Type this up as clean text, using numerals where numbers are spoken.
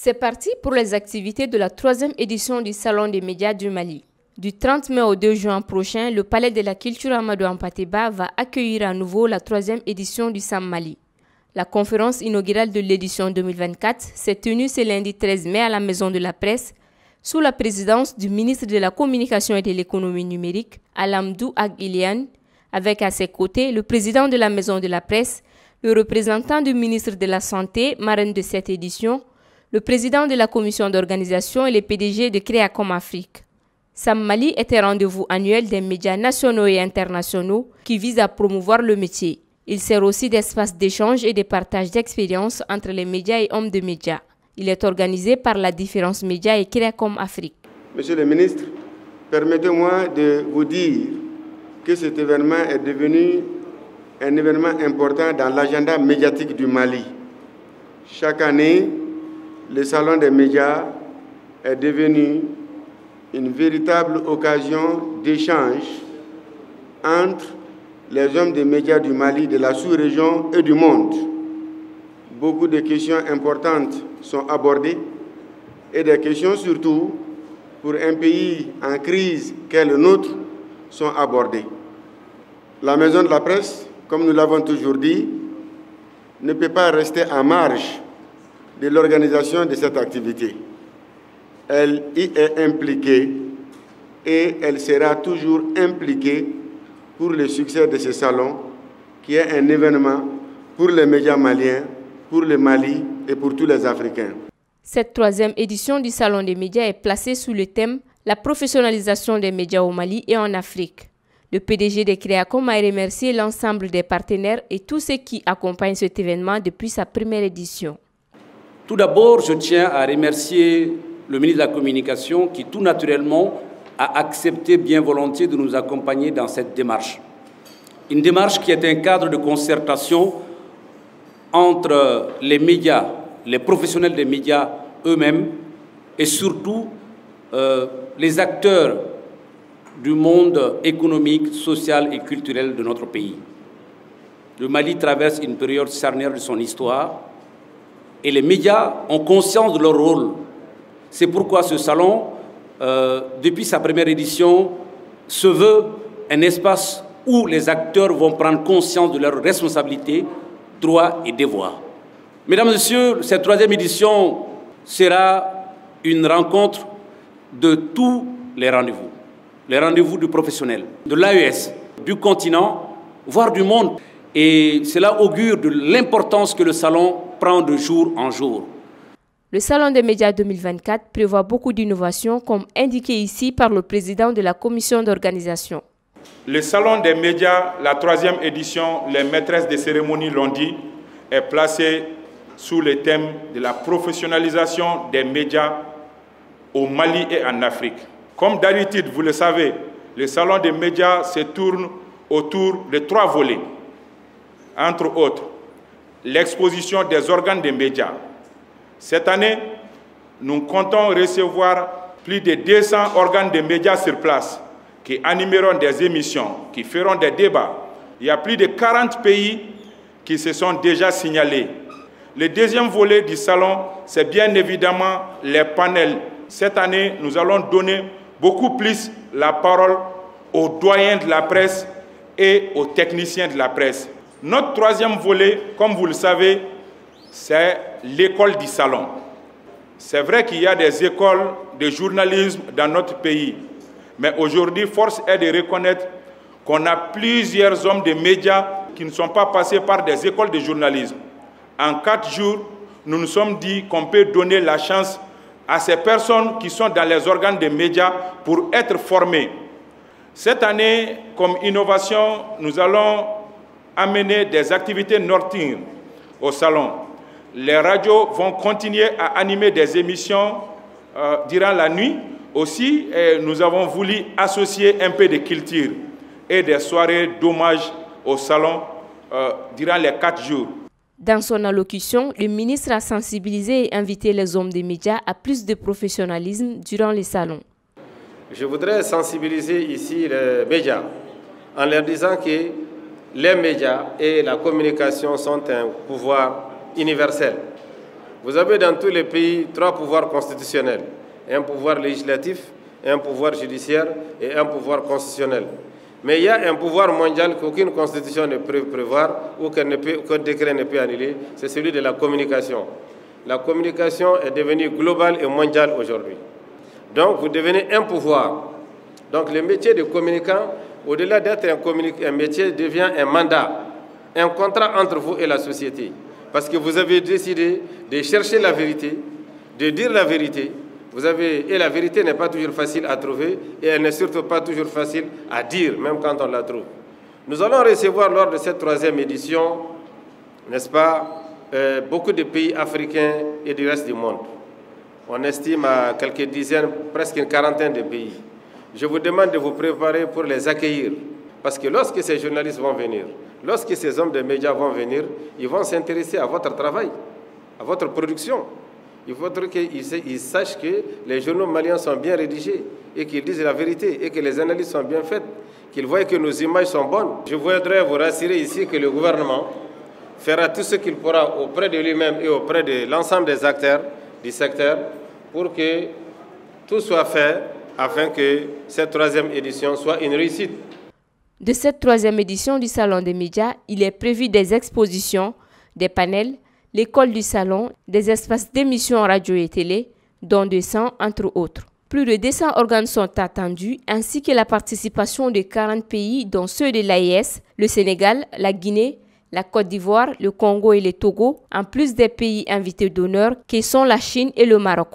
C'est parti pour les activités de la 3e édition du Salon des médias du Mali. Du 30 mai au 2 juin prochain, le Palais de la Culture Amadou Hampâté-Bâ va accueillir à nouveau la 3e édition du SAM Mali. La conférence inaugurale de l'édition 2024 s'est tenue ce lundi 13 mai à la Maison de la Presse, sous la présidence du ministre de la Communication et de l'Économie numérique, Alamdou Ag-Iliane, avec à ses côtés le président de la Maison de la Presse, le représentant du ministre de la Santé, marraine de cette édition, le président de la commission d'organisation et les PDG de Créacom Afrique. SAM Mali est un rendez-vous annuel des médias nationaux et internationaux qui vise à promouvoir le métier. Il sert aussi d'espace d'échange et de partage d'expériences entre les médias et hommes de médias. Il est organisé par la Différence Média et Créacom Afrique. Monsieur le ministre, permettez-moi de vous dire que cet événement est devenu un événement important dans l'agenda médiatique du Mali. Chaque année, le Salon des médias est devenu une véritable occasion d'échange entre les hommes des médias du Mali, de la sous-région et du monde. Beaucoup de questions importantes sont abordées et des questions surtout pour un pays en crise qu'est le nôtre sont abordées. La Maison de la Presse, comme nous l'avons toujours dit, ne peut pas rester en marge de l'organisation de cette activité. Elle y est impliquée et elle sera toujours impliquée pour le succès de ce salon, qui est un événement pour les médias maliens, pour le Mali et pour tous les Africains. Cette 3e édition du Salon des médias est placée sous le thème « La professionnalisation des médias au Mali et en Afrique ». Le PDG de Créacom a remercié l'ensemble des partenaires et tous ceux qui accompagnent cet événement depuis sa première édition. Tout d'abord, je tiens à remercier le ministre de la Communication qui, tout naturellement, a accepté bien volontiers de nous accompagner dans cette démarche. Une démarche qui est un cadre de concertation entre les médias, les professionnels des médias eux-mêmes et surtout les acteurs du monde économique, social et culturel de notre pays. Le Mali traverse une période charnière de son histoire et les médias ont conscience de leur rôle. C'est pourquoi ce salon, depuis sa première édition, se veut un espace où les acteurs vont prendre conscience de leurs responsabilités, droits et devoirs. Mesdames et messieurs, cette 3e édition sera une rencontre de tous les rendez-vous du professionnel, de l'AES, du continent, voire du monde. Et cela augure de l'importance que le salon prend de jour en jour. Le Salon des médias 2024 prévoit beaucoup d'innovations, comme indiqué ici par le président de la commission d'organisation. Le Salon des médias, la 3e édition, les maîtresses des cérémonies l'ont dit, est placé sous le thème de la professionnalisation des médias au Mali et en Afrique. Comme d'habitude, vous le savez, le Salon des médias se tourne autour de 3 volets. Entre autres, l'exposition des organes des médias. Cette année, nous comptons recevoir plus de 200 organes de médias sur place qui animeront des émissions, qui feront des débats. Il y a plus de 40 pays qui se sont déjà signalés. Le 2e volet du salon, c'est bien évidemment les panels. Cette année, nous allons donner beaucoup plus la parole aux doyens de la presse et aux techniciens de la presse. Notre 3e volet, comme vous le savez, c'est l'école du salon. C'est vrai qu'il y a des écoles de journalisme dans notre pays, mais aujourd'hui, force est de reconnaître qu'on a plusieurs hommes de médias qui ne sont pas passés par des écoles de journalisme. En 4 jours, nous nous sommes dit qu'on peut donner la chance à ces personnes qui sont dans les organes des médias pour être formées. Cette année, comme innovation, nous allons amener des activités nocturnes au salon. Les radios vont continuer à animer des émissions durant la nuit. Aussi, nous avons voulu associer un peu de culture et des soirées d'hommage au salon durant les 4 jours. Dans son allocution, le ministre a sensibilisé et invité les hommes des médias à plus de professionnalisme durant les salons. Je voudrais sensibiliser ici les médias en leur disant que les médias et la communication sont un pouvoir universel. Vous avez dans tous les pays 3 pouvoirs constitutionnels. Un pouvoir législatif, un pouvoir judiciaire et un pouvoir constitutionnel. Mais il y a un pouvoir mondial qu'aucune constitution ne peut prévoir ou qu'un décret ne peut annuler, c'est celui de la communication. La communication est devenue globale et mondiale aujourd'hui. Donc vous devenez un pouvoir. Donc le métier de communicant, au-delà d'être un métier, devient un mandat, un contrat entre vous et la société. Parce que vous avez décidé de chercher la vérité, de dire la vérité. Et la vérité n'est pas toujours facile à trouver et elle n'est surtout pas toujours facile à dire, même quand on la trouve. Nous allons recevoir lors de cette 3e édition, n'est-ce pas, beaucoup de pays africains et du reste du monde. On estime à quelques dizaines, presque une quarantaine de pays. Je vous demande de vous préparer pour les accueillir. Parce que lorsque ces journalistes vont venir, lorsque ces hommes de médias vont venir, ils vont s'intéresser à votre travail, à votre production. Il faudrait qu'ils sachent que les journaux maliens sont bien rédigés et qu'ils disent la vérité et que les analyses sont bien faites, qu'ils voient que nos images sont bonnes. Je voudrais vous rassurer ici que le gouvernement fera tout ce qu'il pourra auprès de lui-même et auprès de l'ensemble des acteurs du secteur pour que tout soit fait afin que cette 3e édition soit une réussite. De cette 3e édition du Salon des médias, il est prévu des expositions, des panels, l'école du salon, des espaces d'émissions radio et télé, dont 200 entre autres. Plus de 200 organes sont attendus, ainsi que la participation de 40 pays, dont ceux de l'AES, le Sénégal, la Guinée, la Côte d'Ivoire, le Congo et le Togo, en plus des pays invités d'honneur, qui sont la Chine et le Maroc.